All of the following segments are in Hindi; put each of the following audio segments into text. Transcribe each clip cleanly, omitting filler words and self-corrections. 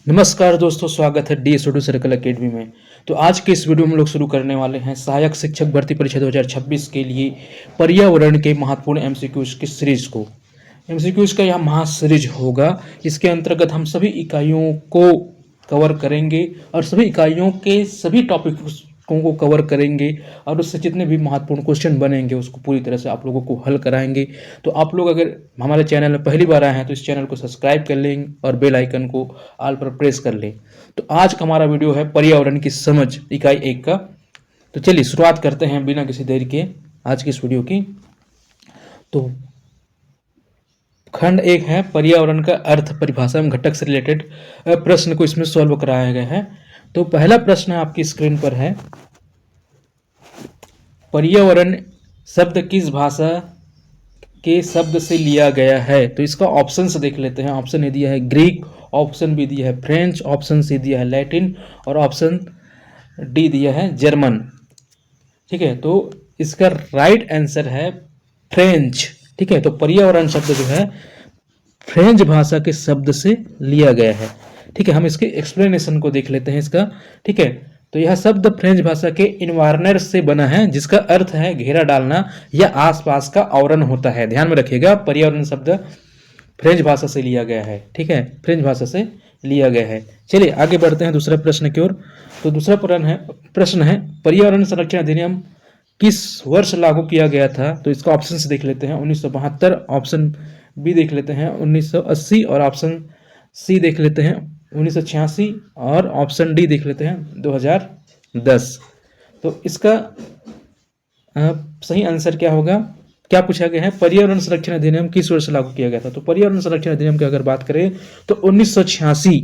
नमस्कार दोस्तों, स्वागत है डी स्टूडियो सर्कल एकेडमी में। तो आज के इस वीडियो में हम लोग शुरू करने वाले हैं सहायक शिक्षक भर्ती परीक्षा 2026 के लिए पर्यावरण के महत्वपूर्ण एमसीक्यूज की सीरीज को। एमसीक्यूज का यह महा सीरीज होगा। इसके अंतर्गत हम सभी इकाइयों को कवर करेंगे और सभी इकाइयों के सभी टॉपिक्स को कवर करेंगे और उससे जितने भी महत्वपूर्ण क्वेश्चन बनेंगे उसको पूरी तरह से आप लोगों को हल कराएंगे। तो आप लोग अगर हमारे चैनल में पहली बार आए हैं तो इस चैनल को सब्सक्राइब कर लें और बेल आइकन को ऑल पर प्रेस कर लें। तो आज का हमारा वीडियो है पर्यावरण की समझ इकाई 1 का। तो चलिए शुरुआत करते हैं बिना किसी देरी के आज की इस वीडियो की। तो खंड 1 है पर्यावरण का अर्थ, परिभाषा एवं घटक से रिलेटेड प्रश्न को इसमें सॉल्व कराया गया है। तो पहला प्रश्न आपकी स्क्रीन पर है, पर्यावरण शब्द किस भाषा के शब्द से लिया गया है? तो इसका ऑप्शन से देख लेते हैं। ऑप्शन ए दिया है ग्रीक, ऑप्शन बी दिया है फ्रेंच, ऑप्शन सी दिया है लैटिन और ऑप्शन डी दिया है जर्मन। ठीक है, तो इसका राइट आंसर है फ्रेंच। ठीक है, तो पर्यावरण शब्द जो है फ्रेंच भाषा के शब्द से लिया गया है। ठीक है, हम इसके एक्सप्लेनेशन को देख लेते हैं इसका। ठीक है, तो यह शब्द फ्रेंच भाषा के इन्वायरनर से बना है, जिसका अर्थ है घेरा डालना या आसपास का आवरण होता है। ध्यान में रखिएगा, पर्यावरण शब्द फ्रेंच भाषा से लिया गया है। ठीक है, फ्रेंच भाषा से लिया गया है। चलिए आगे बढ़ते हैं दूसरे प्रश्न की ओर। तो दूसरा प्रश्न है पर्यावरण संरक्षण अधिनियम किस वर्ष लागू किया गया था? तो इसका ऑप्शन से देख लेते हैं 1972, ऑप्शन बी देख लेते हैं 1980 और ऑप्शन सी देख लेते हैं 1986 और ऑप्शन डी देख लेते हैं 2010। तो इसका सही आंसर क्या होगा? क्या पूछा गया है? पर्यावरण संरक्षण अधिनियम किस वर्ष लागू किया गया था? तो पर्यावरण संरक्षण अधिनियम की अगर बात करें तो 1986।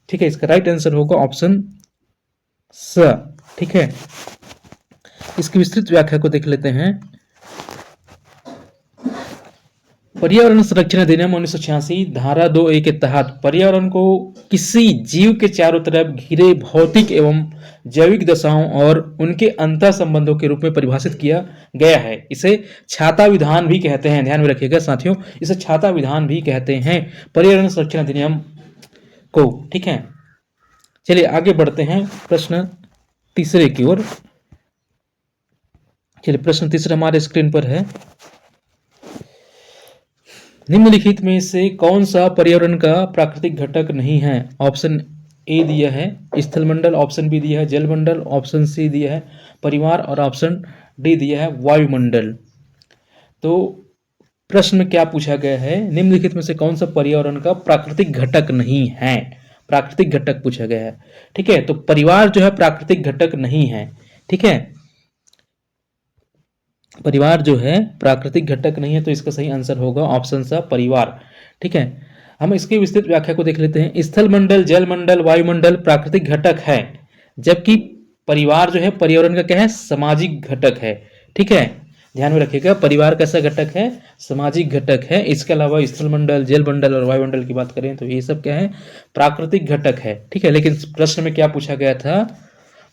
ठीक है, इसका राइट आंसर होगा ऑप्शन स। ठीक है, इसकी विस्तृत व्याख्या को देख लेते हैं। पर्यावरण संरक्षण अधिनियम 1986 धारा 2A के तहत पर्यावरण को किसी जीव के चारों तरफ घिरे भौतिक एवं जैविक दशाओं और उनके अंतर संबंधों के रूप में परिभाषित किया गया है। इसे छाता विधान भी कहते हैं। ध्यान में रखिएगा साथियों, इसे छाता विधान भी कहते हैं पर्यावरण संरक्षण अधिनियम को। ठीक है, चलिए आगे बढ़ते हैं प्रश्न तीसरे की ओर। चलिए प्रश्न तीसरा हमारे स्क्रीन पर है, निम्नलिखित में से कौन सा पर्यावरण का प्राकृतिक घटक नहीं है? ऑप्शन ए दिया है स्थलमंडल, ऑप्शन बी दिया है जलमंडल, ऑप्शन सी दिया है परिवार और ऑप्शन डी दिया है वायुमंडल। तो प्रश्न में क्या पूछा गया है? निम्नलिखित में से कौन सा पर्यावरण का प्राकृतिक घटक नहीं है? प्राकृतिक घटक पूछा गया है। ठीक है, तो परिवार जो है प्राकृतिक घटक नहीं है। ठीक है, परिवार जो है प्राकृतिक घटक नहीं है, तो इसका सही आंसर होगा ऑप्शन सा परिवार। ठीक है, हम इसकी विस्तृत व्याख्या को देख लेते हैं। स्थलमंडल, जलमंडल, वायुमंडल प्राकृतिक घटक है, जबकि परिवार जो है पर्यावरण का क्या है? सामाजिक घटक है। ठीक है, ध्यान में रखिएगा, परिवार कैसा घटक है? सामाजिक घटक है। इसके अलावा स्थलमंडल, जलमंडल और वायुमंडल की बात करें तो ये सब क्या है? प्राकृतिक घटक है। ठीक है, लेकिन प्रश्न में क्या पूछा गया था?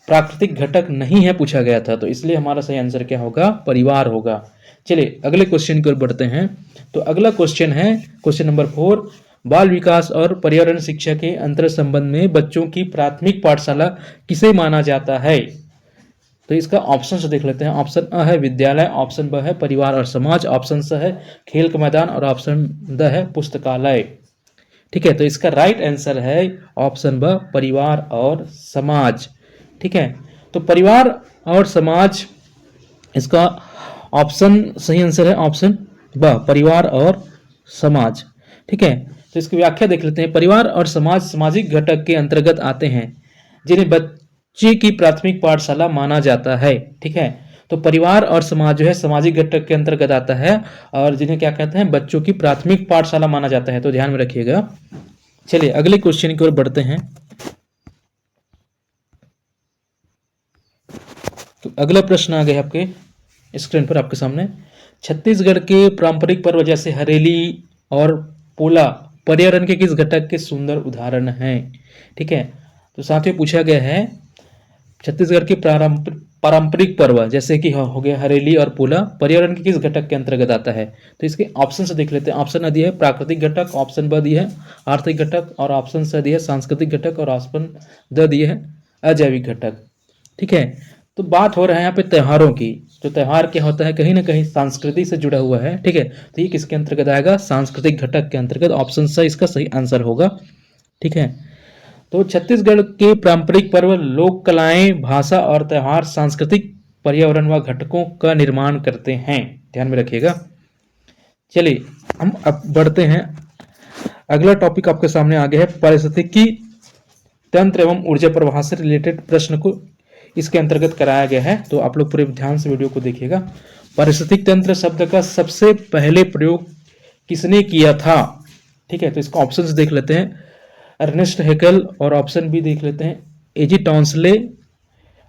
प्राकृतिक घटक नहीं है पूछा गया था, तो इसलिए हमारा सही आंसर क्या होगा? परिवार होगा। चलिए अगले क्वेश्चन की ओर बढ़ते हैं। तो अगला क्वेश्चन है क्वेश्चन नंबर 4, बाल विकास और पर्यावरण शिक्षा के अंतर संबंध में बच्चों की प्राथमिक पाठशाला किसे माना जाता है? तो इसका ऑप्शन से देख लेते हैं। ऑप्शन अ है विद्यालय, ऑप्शन ब है परिवार और समाज, ऑप्शन स है खेल का मैदान और ऑप्शन द है पुस्तकालय। ठीक है, तो इसका राइट आंसर है ऑप्शन ब परिवार और समाज। ठीक है, तो परिवार और समाज इसका ऑप्शन सही आंसर है ऑप्शन ब परिवार और समाज। ठीक है, तो इसकी व्याख्या देख लेते हैं। परिवार और समाज सामाजिक घटक के अंतर्गत आते हैं जिन्हें बच्चे की प्राथमिक पाठशाला माना जाता है। ठीक है, तो परिवार और समाज जो है सामाजिक घटक के अंतर्गत आता है और जिन्हें क्या कहते हैं? बच्चों की प्राथमिक पाठशाला माना जाता है। तो ध्यान में रखिएगा। चलिए अगले क्वेश्चन की ओर बढ़ते हैं। तो अगला प्रश्न आ गया आपके स्क्रीन पर आपके सामने, छत्तीसगढ़ के पारंपरिक पर्व जैसे हरेली और पोला पर्यावरण के किस घटक के सुंदर उदाहरण हैं? ठीक है, तो साथियों पूछा गया है छत्तीसगढ़ के पारंपरिक पर्व जैसे कि हो गया हरेली और पोला पर्यावरण के किस घटक के अंतर्गत आता है? तो इसके ऑप्शन से देख लेते हैं। ऑप्शन डी है प्राकृतिक घटक, ऑप्शन ब दी है आर्थिक घटक, और ऑप्शन सी दी है सांस्कृतिक घटक, और ऑप्शन द दी है अजैविक घटक। ठीक है, तो बात हो रहा है यहाँ पे त्योहारों की। जो त्यौहार क्या होता है कहीं ना कहीं संस्कृति से जुड़ा हुआ है। ठीक है, तो ये किसके अंतर्गत आएगा? सांस्कृतिक घटक के अंतर्गत। ऑप्शन सी इसका सही आंसर होगा। ठीक है, तो छत्तीसगढ़ के पारंपरिक पर्व, लोक कलाएं, भाषा और त्यौहार सांस्कृतिक पर्यावरण व घटकों का निर्माण करते हैं, ध्यान में रखिएगा। चलिए हम अब बढ़ते हैं। अगला टॉपिक आपके सामने आ गया है पारिस्थितिकी तंत्र एवं ऊर्जा प्रवाह से रिलेटेड प्रश्न को इसके अंतर्गत कराया गया है, तो आप लोग पूरे ध्यान से वीडियो को देखिएगा। पारिस्थितिक तंत्र शब्द का सबसे पहले प्रयोग किसने किया था? ठीक है, तो इसका ऑप्शंस देख लेते हैं। अर्नेस्ट हैकेल, और ऑप्शन बी देख लेते हैं एजी टॉन्सले,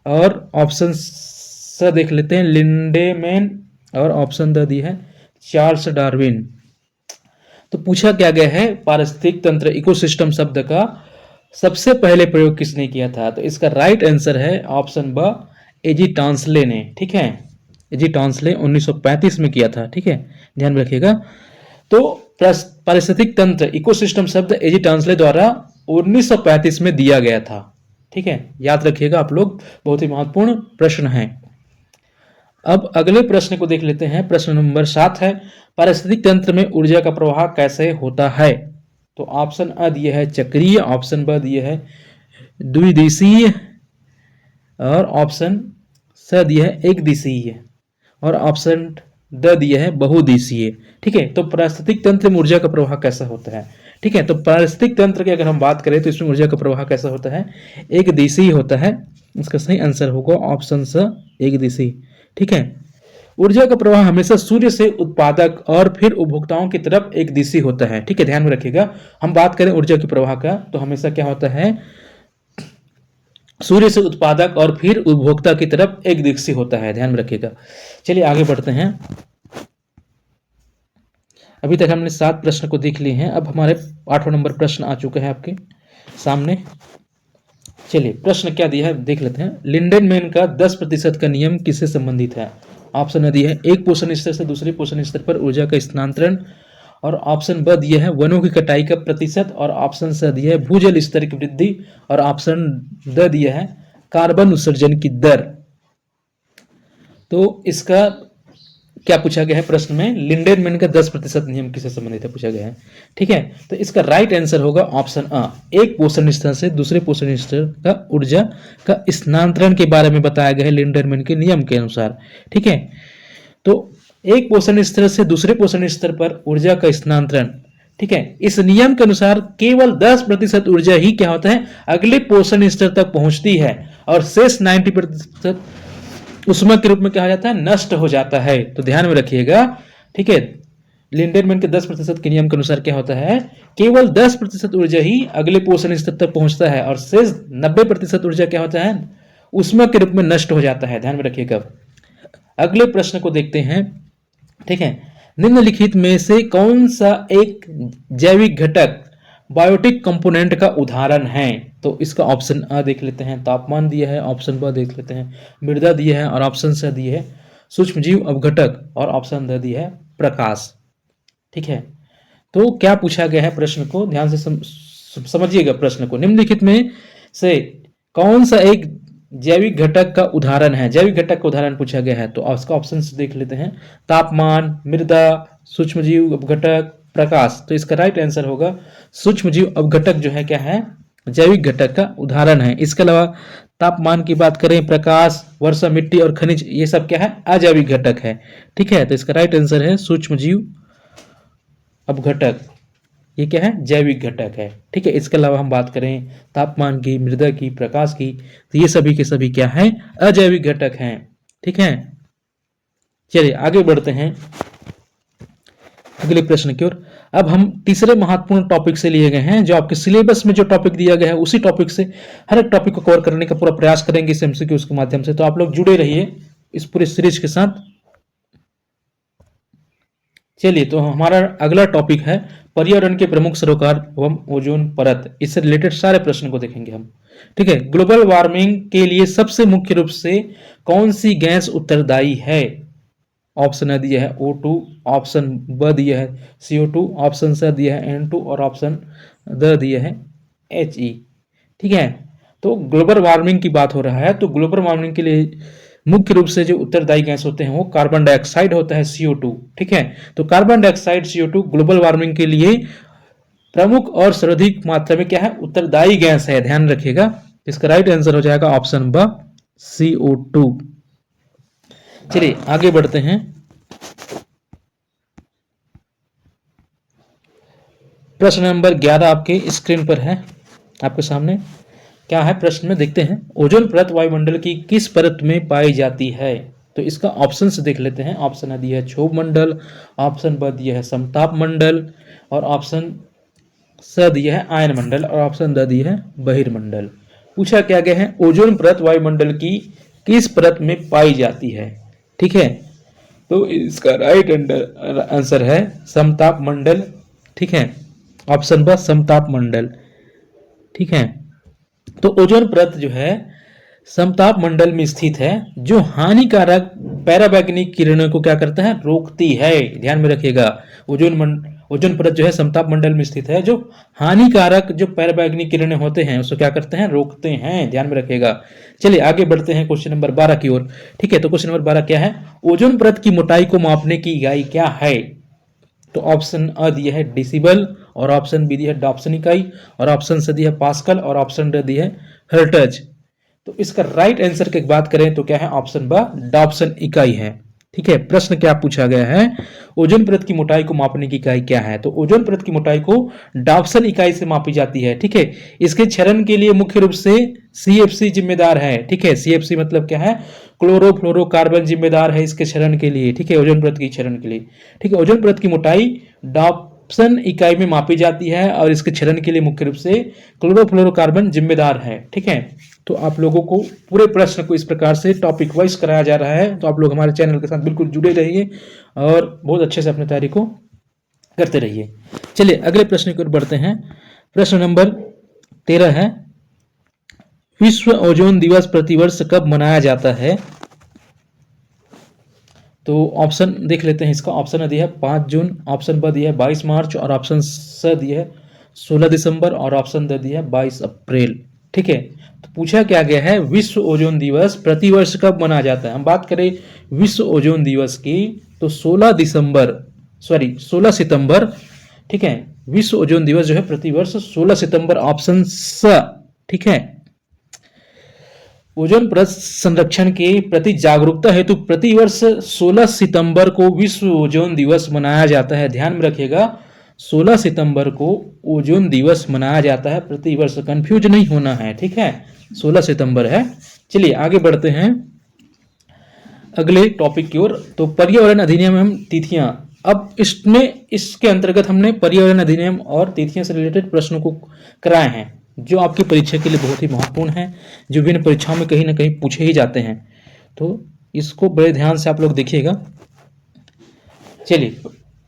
और ऑप्शन स देख लेते हैं लिंडेमैन, और ऑप्शन द दी है चार्ल्स डार्विन। तो पूछा क्या गया है पारिस्थितिक तंत्र इकोसिस्टम शब्द का सबसे पहले प्रयोग किसने किया था? तो इसका राइट आंसर है ऑप्शन ब एजी टॉन्सले ने। ठीक है, एजी टॉन्सले 1935 में किया था। ठीक है, ध्यान में रखिएगा। तो पारिस्थितिक तंत्र इकोसिस्टम शब्द एजी टॉन्सले द्वारा 1935 में दिया गया था। ठीक है, याद रखिएगा आप लोग, बहुत ही महत्वपूर्ण प्रश्न है। अब अगले प्रश्न को देख लेते हैं। प्रश्न नंबर 7 है पारिस्थितिक तंत्र में ऊर्जा का प्रवाह कैसे होता है? तो ऑप्शन अ दिए है चक्रीय, ऑप्शन ब दिए है द्विदिशीय, और ऑप्शन स दिया है एक दिशीय, और ऑप्शन द दिया है बहुदिशीय। ठीक है, तो पारिस्थितिक तंत्र में ऊर्जा का प्रवाह कैसा होता है? ठीक है, तो पारिस्थितिक तंत्र की अगर हम बात करें तो इसमें ऊर्जा का प्रवाह कैसा होता है? एक दिशीय होता है। इसका सही आंसर होगा ऑप्शन स एक दिशीय। ठीक है, ऊर्जा का प्रवाह हमेशा सूर्य से उत्पादक और फिर उपभोक्ताओं की तरफ एक दिशीय होता है। ठीक है, ध्यान में रखिएगा। हम बात करें ऊर्जा के प्रवाह का तो हमेशा क्या होता है? सूर्य से उत्पादक और फिर उपभोक्ता की तरफ एक दिशीय होता है, ध्यान में रखिएगा। चलिए आगे बढ़ते हैं। अभी तक हमने 7 प्रश्न को देख लिए हैं। अब हमारे 8वां नंबर प्रश्न आ चुका है आपके सामने। चलिए प्रश्न क्या दिया है देख लेते हैं। लिंडेनमैन का 10% का नियम किससे संबंधित है? ऑप्शन दिया है एक पोषण स्तर से दूसरे पोषण स्तर पर ऊर्जा का स्थानांतरण, और ऑप्शन ब दिया है वनों की कटाई का प्रतिशत, और ऑप्शन स दिया है भूजल स्तर की वृद्धि, और ऑप्शन द दिया है कार्बन उत्सर्जन की दर। तो इसका क्या पूछा गया है प्रश्न में? लिंडेनमैन का 10% नियम किससे संबंधित है पूछा गया है। ठीक है, तो इसका राइट आंसर होगा ऑप्शन अ, एक पोषण स्तर से दूसरे पोषण स्तर का ऊर्जा का स्थानांतरण के बारे में बताया गया है लिंडेनमैन के नियम के अनुसार। ठीक है, तो एक पोषण स्तर से दूसरे पोषण स्तर पर ऊर्जा का स्थानांतरण, ठीक है, इस नियम के अनुसार केवल 10% ऊर्जा ही क्या होता है अगले पोषण स्तर तक पहुंचती है, और शेष 90% उष्मा के रूप में क्या हो जाता है? नष्ट हो जाता है। तो ध्यान में रखिएगा। ठीक है, लिंडेनमैन के 10% के नियम के अनुसार क्या होता है? केवल 10% ऊर्जा ही अगले पोषण स्तर तक पहुंचता है, और शेष 90% ऊर्जा क्या होता है? उष्मा के रूप में नष्ट हो जाता है। ध्यान में रखिएगा। अगले प्रश्न को देखते हैं। ठीक है, निम्नलिखित में से कौन सा एक जैविक घटक बायोटिक कंपोनेंट का उदाहरण है? तो इसका ऑप्शन अ देख लेते हैं तापमान दिया है, ऑप्शन ब देख लेते हैं मृदा दिया है, और ऑप्शन स दिए है सूक्ष्मजीव अवघटक, और ऑप्शन द दिया है प्रकाश। ठीक है, तो क्या पूछा गया है प्रश्न को ध्यान से समझिएगा प्रश्न को। निम्नलिखित में से कौन सा एक जैविक घटक का उदाहरण है? जैविक घटक का उदाहरण पूछा गया है, तो उसका ऑप्शन देख लेते हैं तापमान, मृदा, सूक्ष्मजीव अवघटक, प्रकाश। तो इसका राइट आंसर होगा सूक्ष्मजीव अवघटक जो है क्या है? जैविक घटक का उदाहरण है। इसके अलावा तापमान की बात करें, प्रकाश, वर्षा, मिट्टी और खनिज, ये सब क्या है? अजैविक घटक है। ठीक है, तो इसका राइट आंसर है सूक्ष्मजीव अवघटक, ये क्या है? जैविक घटक है। ठीक है, इसके अलावा हम बात करें तापमान की, मृदा की, प्रकाश की, तो ये सभी के सभी क्या है? अजैविक घटक हैं। ठीक है, चलिए आगे बढ़ते हैं अगले प्रश्न की ओर। अब हम तीसरे महत्वपूर्ण टॉपिक से लिए गए हैं, जो आपके सिलेबस में जो टॉपिक दिया गया है उसी टॉपिक से हर एक टॉपिक को कवर करने का पूरा प्रयास करेंगे इस एमसीक्यूज के माध्यम से। तो आप लोग जुड़े रहिए इस पूरे सीरीज के साथ। चलिए, तो हमारा अगला टॉपिक है पर्यावरण के प्रमुख सरोकार एवं ओजोन परत। इससे रिलेटेड सारे प्रश्न को देखेंगे हम। ठीक है, ग्लोबल वार्मिंग के लिए सबसे मुख्य रूप से कौन सी गैस उत्तरदायी है? ऑप्शन ए दिया है O2, ऑप्शन ब दिया है CO2, ऑप्शन स दिया है N2 और ऑप्शन द दिया है HE। ठीक है, तो ग्लोबल वार्मिंग की बात हो रहा है, तो ग्लोबल वार्मिंग के लिए मुख्य रूप से जो उत्तरदायी गैस होते हैं वो कार्बन डाइऑक्साइड होता है CO2। ठीक है, तो carbon dioxide CO2 global warming के लिए प्रमुख और सर्वाधिक मात्रा में क्या है, उत्तरदायी गैस है, ध्यान रखिएगा। इसका राइट आंसर हो जाएगा ऑप्शन ब CO2। चलिए आगे बढ़ते हैं। प्रश्न नंबर 11 आपके स्क्रीन पर है, आपके सामने क्या है प्रश्न में, देखते हैं। ओजोन परत वायुमंडल की किस परत में पाई जाती है? तो इसका ऑप्शन से देख लेते हैं। ऑप्शन ए दिया है क्षोभ मंडल, ऑप्शन ब दिया है समताप मंडल और ऑप्शन स दिया है आयन मंडल और ऑप्शन द दिया है बहिर्मंडल। पूछा क्या गया है, ओजोन परत वायुमंडल की किस परत में पाई जाती है? ठीक है, तो इसका राइट आंसर है समताप मंडल। ठीक है, ऑप्शन ब समताप मंडल। ठीक है, तो ओजोन परत जो है समताप मंडल में स्थित है, जो हानिकारक पैराबैंगनी किरणों को क्या करता है, रोकती है। ध्यान में रखिएगा, ओजोन परत जो है समताप मंडल में स्थित है, जो हानिकारक जो पैराबैंगनी किरणें होते हैं उसको क्या करते हैं, रोकते हैं। ध्यान में रखिएगा। चलिए आगे बढ़ते हैं क्वेश्चन नंबर 12 की ओर। ठीक है, तो क्वेश्चन नंबर 12 क्या है, ओजोन परत की मोटाई को मापने की इकाई क्या है? तो ऑप्शन अ दिया है डेसिबल और ऑप्शन बी दिया है डॉप्सन इकाई और ऑप्शन सी दिया है पास्कल और ऑप्शन डी दिया है हर्ट्ज। तो इसका राइट आंसर की बात करें तो क्या है, ऑप्शन ब डॉप्सन इकाई है। ठीक है, प्रश्न क्या पूछा गया है, ओजोन परत की मोटाई को मापने की इकाई क्या है? तो ओजोन परत की मोटाई को डॉप्सन इकाई से मापी जाती है। ठीक है, इसके क्षरण के लिए मुख्य रूप से CFC जिम्मेदार है। ठीक है, CFC मतलब क्या है, क्लोरोफ्लोरोकार्बन जिम्मेदार है इसके क्षरण के लिए। ठीक है, ओजोन परत की क्षरण के लिए। ठीक है, ओजोन परत की मोटाई डॉप्सन इकाई में मापी जाती है और इसके क्षरण के लिए मुख्य रूप से क्लोरोफ्लोरोकार्बन जिम्मेदार है। ठीक है, तो आप लोगों को पूरे प्रश्न को इस प्रकार से टॉपिक वाइज कराया जा रहा है, तो आप लोग हमारे चैनल के साथ बिल्कुल जुड़े रहिए और बहुत अच्छे से अपनी तैयारी को करते रहिए। चलिए अगले प्रश्न की ओर बढ़ते हैं। प्रश्न नंबर 13 है, विश्व ओजोन दिवस प्रतिवर्ष कब मनाया जाता है? तो ऑप्शन देख लेते हैं इसका। ऑप्शन दिया है 5 जून, ऑप्शन ब दिया है 22 मार्च और ऑप्शन स दिया है 16 दिसंबर और ऑप्शन द दिया है 22 अप्रैल। ठीक है, तो पूछा क्या गया है, विश्व ओजोन दिवस प्रतिवर्ष कब मनाया जाता है? हम बात करें विश्व ओजोन दिवस की तो 16 सितंबर। ठीक है, विश्व ओजोन दिवस जो है प्रतिवर्ष 16 सितंबर, ऑप्शन स। ठीक है, ओजोन परत संरक्षण के प्रति जागरूकता हेतु प्रतिवर्ष 16 सितंबर को विश्व ओजोन दिवस मनाया जाता है। ध्यान में रखिएगा, 16 सितंबर को ओजोन दिवस मनाया जाता है प्रतिवर्ष, कंफ्यूज नहीं होना है। ठीक है, 16 सितंबर है। चलिए आगे बढ़ते हैं अगले टॉपिक की ओर। तो पर्यावरण अधिनियम एवं तिथियां, अब इसके अंतर्गत हमने पर्यावरण अधिनियम और तिथियां से रिलेटेड प्रश्नों को कराए हैं, जो आपकी परीक्षा के लिए बहुत ही महत्वपूर्ण है, जो विभिन्न परीक्षाओं में कहीं ना कहीं पूछे ही जाते हैं, तो इसको बड़े ध्यान से आप लोग देखिएगा। चलिए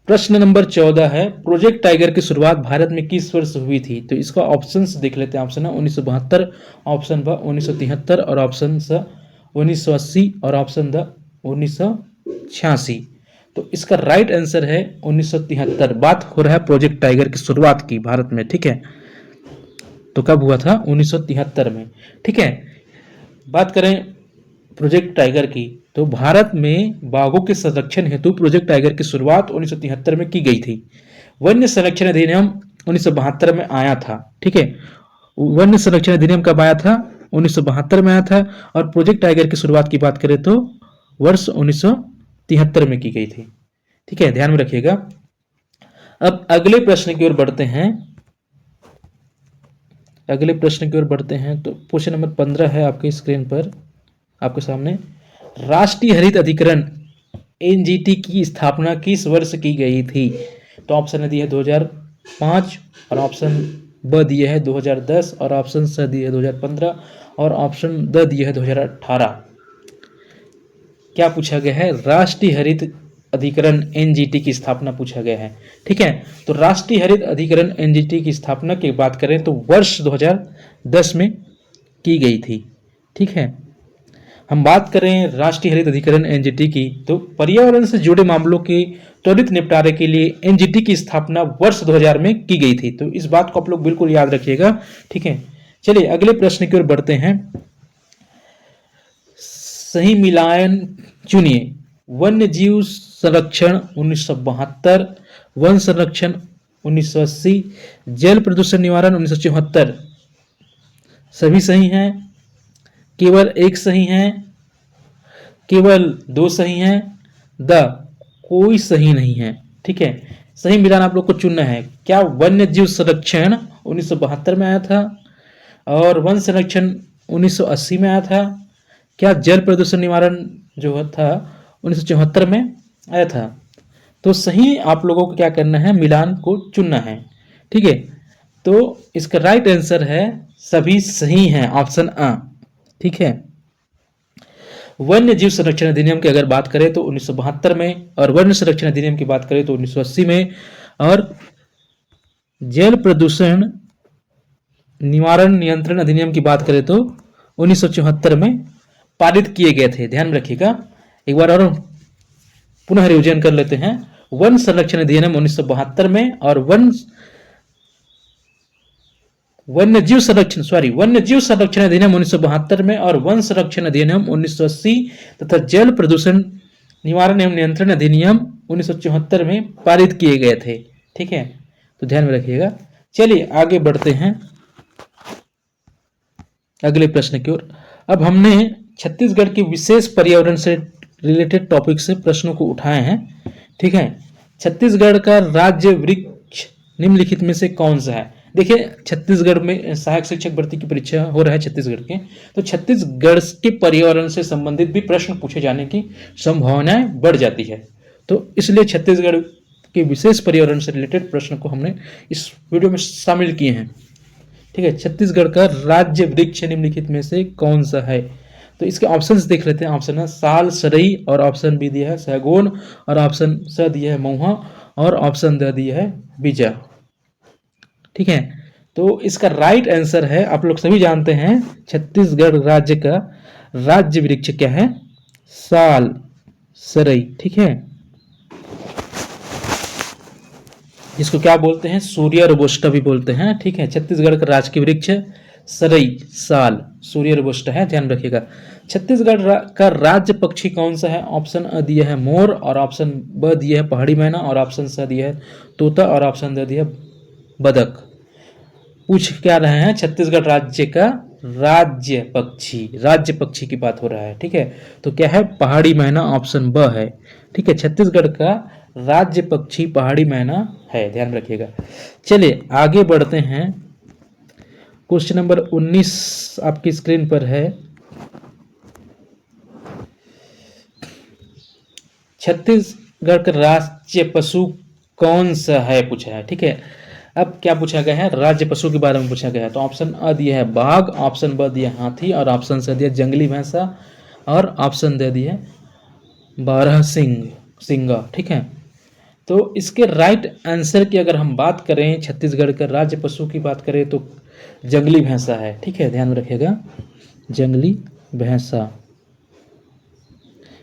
प्रश्न नंबर 14 है, प्रोजेक्ट टाइगर की शुरुआत भारत में किस वर्ष हुई थी? तो इसका ऑप्शंस देख लेते हैं। ऑप्शन है 1972, ऑप्शन ब 1973 और ऑप्शन स 1980 और ऑप्शन द 1986। तो इसका राइट आंसर है 1973। बात हो रहा है प्रोजेक्ट टाइगर की शुरुआत की भारत में। ठीक है, तो कब हुआ था? 1973 में। ठीक है, बात करें प्रोजेक्ट टाइगर की तो भारत में बाघों के संरक्षण हेतु प्रोजेक्ट टाइगर की शुरुआत 1973 में की गई थी। वन्य संरक्षण अधिनियम 1972 में आया था। ठीक है, वन्य संरक्षण अधिनियम कब आया था? 1972 में आया था। और प्रोजेक्ट टाइगर की शुरुआत की बात करें तो वर्ष 1973 में की गई थी। ठीक है, ध्यान में रखिएगा। अब अगले प्रश्न की ओर बढ़ते हैं। तो क्वेश्चन नंबर 15 है आपके स्क्रीन पर, आपके सामने। राष्ट्रीय हरित अधिकरण NGT की स्थापना किस वर्ष की गई थी? तो ऑप्शन दिया है 2005 और ऑप्शन ब दिया है 2010 और ऑप्शन स दिया है 2015 और ऑप्शन द दिया है 2018। क्या पूछा गया है? राष्ट्रीय हरित अधिकरण एनजीटी की स्थापना पूछा गया है। ठीक है, तो राष्ट्रीय हरित अधिकरण एनजीटी की स्थापना की बात करें तो वर्ष 2010 में की गई थी। ठीक है, हम बात करें राष्ट्रीय हरित अधिकरण एनजीटी की, तो पर्यावरण से जुड़े मामलों के त्वरित निपटारे के लिए एनजीटी की स्थापना वर्ष 2000 में की गई थी। तो इस बात को आप लोग बिल्कुल याद रखिएगा। ठीक है, चलिए अगले प्रश्न की ओर बढ़ते हैं। सही मिलान चुनिए। वन्य जीव संरक्षण 1972, वन संरक्षण 1980, जल प्रदूषण निवारण 1974। सभी सही हैं, केवल एक सही है, केवल दो सही हैं, कोई सही नहीं है। ठीक है, सही मिलान आप लोग को चुनना है। क्या वन्य जीव संरक्षण 1972 में आया था और वन संरक्षण 1980 में आया था? क्या जल प्रदूषण निवारण जो था 1974 में आया था? तो सही आप लोगों को क्या करना है, मिलान को चुनना है। ठीक है, तो इसका राइट आंसर है सभी सही हैं, ऑप्शन आ। ठीक है, वन्य जीव संरक्षण अधिनियम की अगर बात करें तो 1972 में, और वन्य संरक्षण अधिनियम की बात करें तो 1980 में, और जल प्रदूषण निवारण नियंत्रण अधिनियम की बात करें तो 1974 में पारित किए गए थे। ध्यान रखिएगा, एक बार और पुनः रिविजन कर लेते हैं। वन संरक्षण अधिनियम 1972 में, और वन्य जीव संरक्षण अधिनियम 1972 में, और वन संरक्षण अधिनियम 1980 तथा जल प्रदूषण निवारण एवं नियंत्रण अधिनियम 1974 में पारित किए गए थे। ठीक है, तो ध्यान में रखिएगा। चलिए आगे बढ़ते हैं अगले प्रश्न की ओर। अब हमने छत्तीसगढ़ के विशेष पर्यावरण से रिलेटेड टॉपिक से प्रश्नों को उठाए हैं। ठीक है, छत्तीसगढ़ का राज्य वृक्ष निम्नलिखित में से कौन सा है? देखिए, छत्तीसगढ़ में सहायक शिक्षक भर्ती की परीक्षा हो रहा है छत्तीसगढ़ के, तो छत्तीसगढ़ के पर्यावरण से संबंधित भी प्रश्न पूछे जाने की संभावनाएं बढ़ जाती है। तो इसलिए छत्तीसगढ़ के विशेष पर्यावरण से रिलेटेड प्रश्न को हमने इस वीडियो में शामिल किए हैं। ठीक है, छत्तीसगढ़ का राज्य वृक्ष निम्नलिखित में से कौन सा है? तो इसके ऑप्शंस देख लेते हैं। ऑप्शन है साल, सरई, और ऑप्शन बी दिया है सैगोन, और ऑप्शन स दिया है महुआ, और ऑप्शन द दिया है बीजा। ठीक है, तो इसका राइट आंसर है, आप लोग सभी जानते हैं छत्तीसगढ़ राज्य का राज्य वृक्ष क्या है? साल, सरई। ठीक है, जिसको क्या बोलते हैं, सूर्य रोबस्टा भी बोलते हैं। ठीक है, छत्तीसगढ़ का राजकीय वृक्ष सरई, साल, सूर्य रोबस्टा है, ध्यान रखिएगा। छत्तीसगढ़ का राज्य पक्षी कौन सा है? ऑप्शन अ दिया है मोर, और ऑप्शन ब दिया है पहाड़ी मैना, और ऑप्शन स दिया है तोता, और ऑप्शन द दिया है बदक। पूछ क्या रहे हैं? छत्तीसगढ़ राज्य का राज्य पक्षी की बात हो रहा है। ठीक है, तो क्या है? पहाड़ी मैना, ऑप्शन ब है। ठीक है, छत्तीसगढ़ का राज्य पक्षी पहाड़ी मैना है, ध्यान रखिएगा। चलिए आगे बढ़ते हैं। क्वेश्चन नंबर 19 आपकी स्क्रीन पर है। छत्तीसगढ़ का राज्य पशु कौन सा है पूछा है। ठीक है, अब क्या पूछा गया है? राज्य पशु के बारे में पूछा गया है। तो ऑप्शन अ दिया है बाघ, ऑप्शन ब दिया है हाथी, और ऑप्शन स दिया जंगली भैंसा, और ऑप्शन द दिया है बारहसिंगा। ठीक है, तो इसके राइट आंसर की अगर हम बात करें, छत्तीसगढ़ का राज्य पशु की बात करें तो जंगली भैंसा है। ठीक है, ध्यान में रखिएगा, जंगली भैंसा।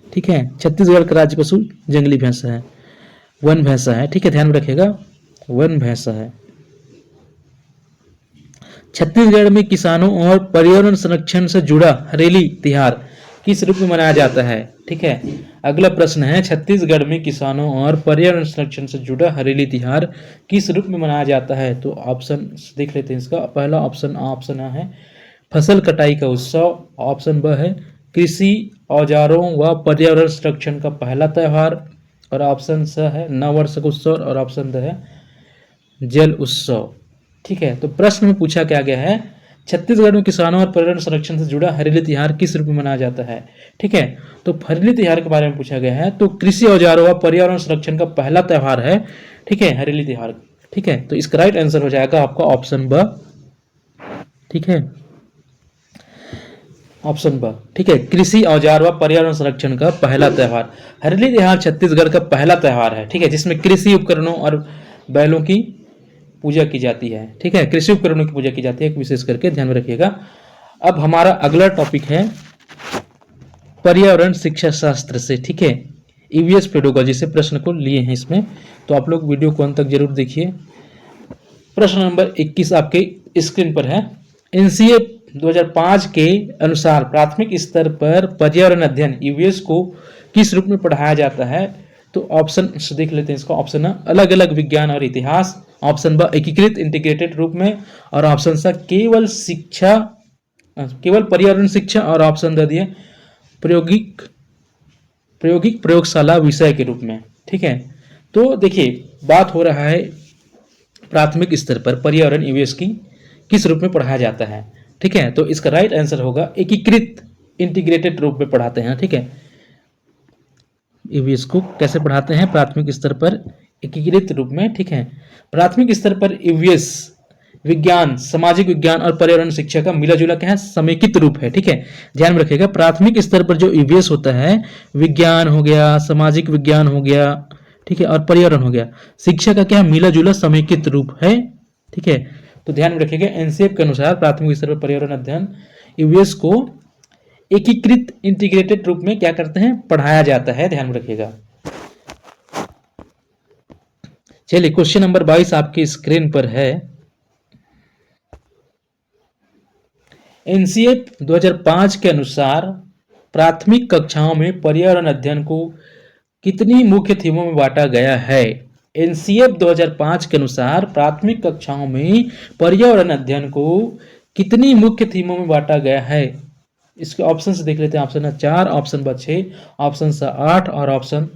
ठीक है, छत्तीसगढ़ का राज्य पशु जंगली भैंसा है, वन भैंसा है। ठीक है, ध्यान में रखिएगा, वन भैंसा है। छत्तीसगढ़ में किसानों और पर्यावरण संरक्षण से जुड़ा हरेली त्योहार किस रूप में मनाया जाता है? ठीक है, अगला प्रश्न है, छत्तीसगढ़ में किसानों और पर्यावरण संरक्षण से जुड़ा हरेली त्योहार किस रूप में मनाया जाता है? तो ऑप्शन देख लेते हैं इसका। पहला ऑप्शन आ है फसल कटाई का उत्सव, ऑप्शन ब है कृषि औजारों व पर्यावरण संरक्षण का पहला त्यौहार, और ऑप्शन स है नववर्ष का उत्सव, और ऑप्शन द है जल उत्सव। ठीक है, तो प्रश्न में पूछा क्या गया है? छत्तीसगढ़ में किसानों और पर्यावरण संरक्षण से जुड़ा हरेली त्योहार किस रूप में मनाया जाता है? ठीक है, तो हरेली त्योहार के बारे में पूछा गया है। तो कृषि औजारों व पर्यावरण संरक्षण का पहला त्यौहार है, ठीक है, हरेली त्योहार। ठीक है, तो इसका राइट आंसर हो जाएगा आपका ऑप्शन ब। ठीक है, ऑप्शन ब, ठीक है, कृषि औजार व पर्यावरण संरक्षण का पहला त्योहार। हरेली त्योहार छत्तीसगढ़ का पहला त्योहार है, ठीक है, जिसमें कृषि उपकरणों और बैलों की पूजा की जाती है, ठीक है, कृषि उपकरणों की पूजा की जाती है, विशेष करके ध्यान में रखिएगा। अब हमारा अगला टॉपिक है पर्यावरण शिक्षा शास्त्र से, ठीक है, ईवीएस पेडोलॉजी से प्रश्न को लिए हैं इसमें, तो आप लोग वीडियो को अंत तक जरूर देखिए। प्रश्न नंबर 21 आपके स्क्रीन पर है। एनसीए 2005 के अनुसार प्राथमिक स्तर पर पर्यावरण अध्ययन ईवीएस को किस रूप में पढ़ाया जाता है? तो ऑप्शन देख लेते हैं इसका। ऑप्शन है अलग अलग विज्ञान और इतिहास, ऑप्शन ब एकीकृत इंटीग्रेटेड रूप में, और ऑप्शन सा केवल शिक्षा, केवल पर्यावरण शिक्षा, और ऑप्शन द दिए प्रायोगिक प्रायोगिक प्रयोगशाला विषय के रूप में, ठीक है। तो देखिए बात हो रहा है प्राथमिक स्तर पर पर्यावरण ईवीएस की किस रूप में पढ़ाया जाता है, ठीक है, तो इसका राइट आंसर होगा एकीकृत इंटीग्रेटेड रूप में पढ़ाते हैं, ठीक है। ईवीएस को कैसे पढ़ाते हैं प्राथमिक स्तर पर? एकीकृत रूप में, ठीक है। प्राथमिक स्तर पर ईवीएस विज्ञान, सामाजिक विज्ञान और पर्यावरण शिक्षा का मिला जुला क्या है? समेकित रूप है, ठीक है। ध्यान में रखिएगा प्राथमिक स्तर पर जो ईवीएस होता है, विज्ञान हो गया, सामाजिक विज्ञान हो गया, ठीक है, और पर्यावरण हो गया, शिक्षा का क्या मिला जुला समेकित रूप है, ठीक है। तो ध्यान में रखिएगा एनसीएफ के अनुसार प्राथमिक स्तर पर पर्यावरण अध्ययन ईवीएस को एकीकृत इंटीग्रेटेड रूप में क्या करते हैं? पढ़ाया जाता है, ध्यान में रखिएगा। चलिए क्वेश्चन नंबर 22 आपकी स्क्रीन पर है। एनसीएफ 2005 के अनुसार प्राथमिक कक्षाओं में पर्यावरण अध्ययन को कितनी मुख्य थीमों में बांटा गया है? एनसीएफ 2005 के अनुसार प्राथमिक कक्षाओं में पर्यावरण अध्ययन को कितनी मुख्य थीमों में बांटा गया है? इसके ऑप्शन से देख लेते हैं। ऑप्शन 4, ऑप्शन 6, ऑप्शन 8 और ऑप्शन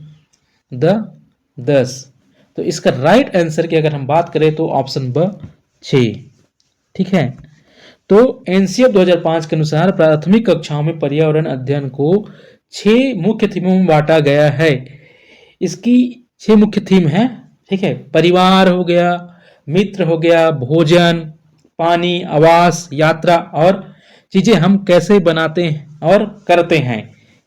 10। तो इसका राइट आंसर की अगर हम बात करें तो ऑप्शन 6, ठीक है। तो एनसीएफ 2005 के अनुसार प्राथमिक कक्षाओं में पर्यावरण अध्ययन को 6 मुख्य थीमों में बांटा गया है। इसकी 6 मुख्य थीम है, ठीक है। परिवार हो गया, मित्र हो गया, भोजन, पानी, आवास, यात्रा और चीजें हम कैसे बनाते हैं और करते हैं।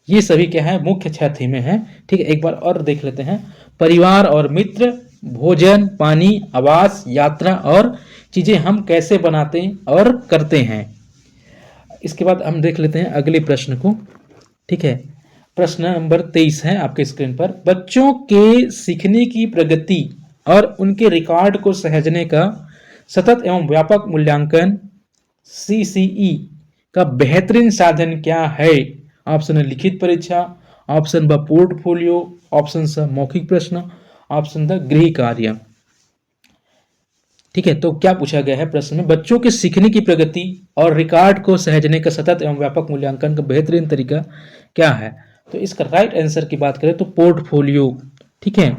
ये सभी क्या है? मुख्य 6 थीमें हैं, ठीक है। एक बार और देख लेते हैं। परिवार और मित्र, भोजन, पानी, आवास, यात्रा और चीजें हम कैसे बनाते और करते हैं। इसके बाद हम देख लेते हैं अगले प्रश्न को, ठीक है। प्रश्न नंबर 23 है आपके स्क्रीन पर। बच्चों के सीखने की प्रगति और उनके रिकॉर्ड को सहेजने का सतत एवं व्यापक मूल्यांकन सीसीई का बेहतरीन साधन क्या है? ऑप्शन है लिखित परीक्षा, ऑप्शन ब पोर्टफोलियो, ऑप्शन स मौखिक प्रश्न, ऑप्शन द गृह कार्य, ठीक है। तो क्या पूछा गया है प्रश्न में? बच्चों के सीखने की प्रगति और रिकॉर्ड को सहेजने का सतत एवं व्यापक मूल्यांकन का बेहतरीन तरीका क्या है? तो इसका राइट आंसर की बात करें तो पोर्टफोलियो, ठीक है।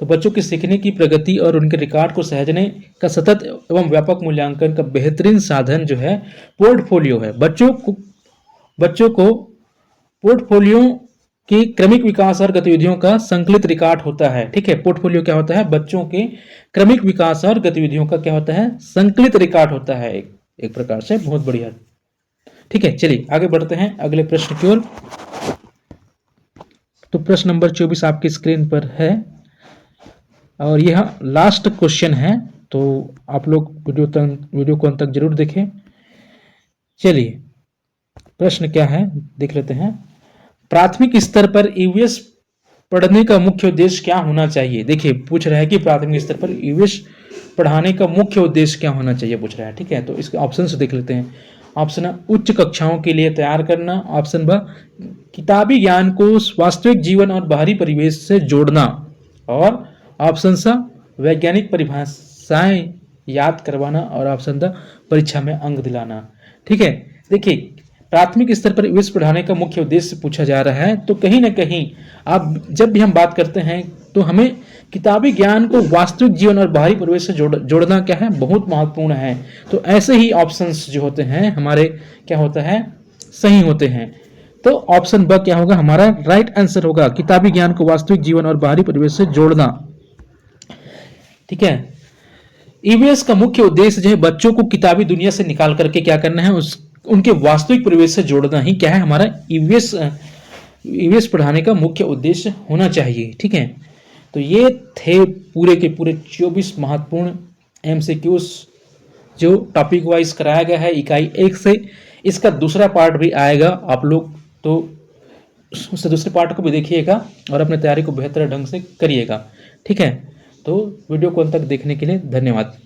तो बच्चों के सीखने की प्रगति और उनके रिकॉर्ड को सहेजने का सतत एवं व्यापक मूल्यांकन का बेहतरीन साधन जो है पोर्टफोलियो है। बच्चों को पोर्टफोलियो के क्रमिक विकास और गतिविधियों का संकलित रिकॉर्ड होता है, ठीक है। पोर्टफोलियो क्या होता है? बच्चों के क्रमिक विकास और गतिविधियों का क्या होता है? संकलित रिकॉर्ड होता है, एक प्रकार से। बहुत बढ़िया, ठीक है। चलिए आगे बढ़ते हैं अगले प्रश्न की ओर। तो प्रश्न नंबर 24 आपकी स्क्रीन पर है और यह लास्ट क्वेश्चन है, तो आप लोग वीडियो को अंत तक जरूर देखें। चलिए प्रश्न क्या है देख लेते हैं। प्राथमिक स्तर पर ईवीएस पढ़ने का मुख्य उद्देश्य क्या होना चाहिए? देखिए पूछ रहा है कि प्राथमिक स्तर पर ईवीएस पढ़ाने का मुख्य उद्देश्य क्या होना चाहिए पूछ रहा है, ठीक है। तो इसके ऑप्शन से देख लेते हैं। ऑप्शन है उच्च कक्षाओं के लिए तैयार करना, ऑप्शन ब किताबी ज्ञान को वास्तविक जीवन और बाहरी परिवेश से जोड़ना, और ऑप्शन स वैज्ञानिक परिभाषाएं याद करवाना, और ऑप्शन द परीक्षा में अंक दिलाना, ठीक है। देखिए प्राथमिक स्तर पर ईवीएस पढ़ाने का मुख्य उद्देश्य पूछा जा रहा है, तो कहीं ना कहीं आप जब भी हम बात करते हैं तो हमें किताबी ज्ञान को वास्तविक जीवन और बाहरी परिवेश से जोड़ना क्या है? बहुत महत्वपूर्ण है। तो ऐसे ही ऑप्शंस जो होते हैं हमारे क्या होता है? सही होते हैं। तो ऑप्शन ब क्या होगा? हमारा राइट आंसर होगा किताबी ज्ञान को वास्तविक जीवन और बाहरी परिवेश से जोड़ना, ठीक है। ईवीएस का मुख्य उद्देश्य जो है बच्चों को किताबी दुनिया से निकाल करके क्या करना है? उनके वास्तविक परिवेश से जोड़ना ही क्या है हमारा ईवीएस पढ़ाने का मुख्य उद्देश्य होना चाहिए। ठीक है, तो ये थे पूरे के पूरे 24 महत्वपूर्ण एमसीक्यूज जो टॉपिक वाइज कराया गया है इकाई 1 से। इसका दूसरा पार्ट भी आएगा, आप लोग तो उससे दूसरे पार्ट को भी देखिएगा और अपने तैयारी को बेहतर ढंग से करिएगा। ठीक है, तो वीडियो को अंत तक देखने के लिए धन्यवाद।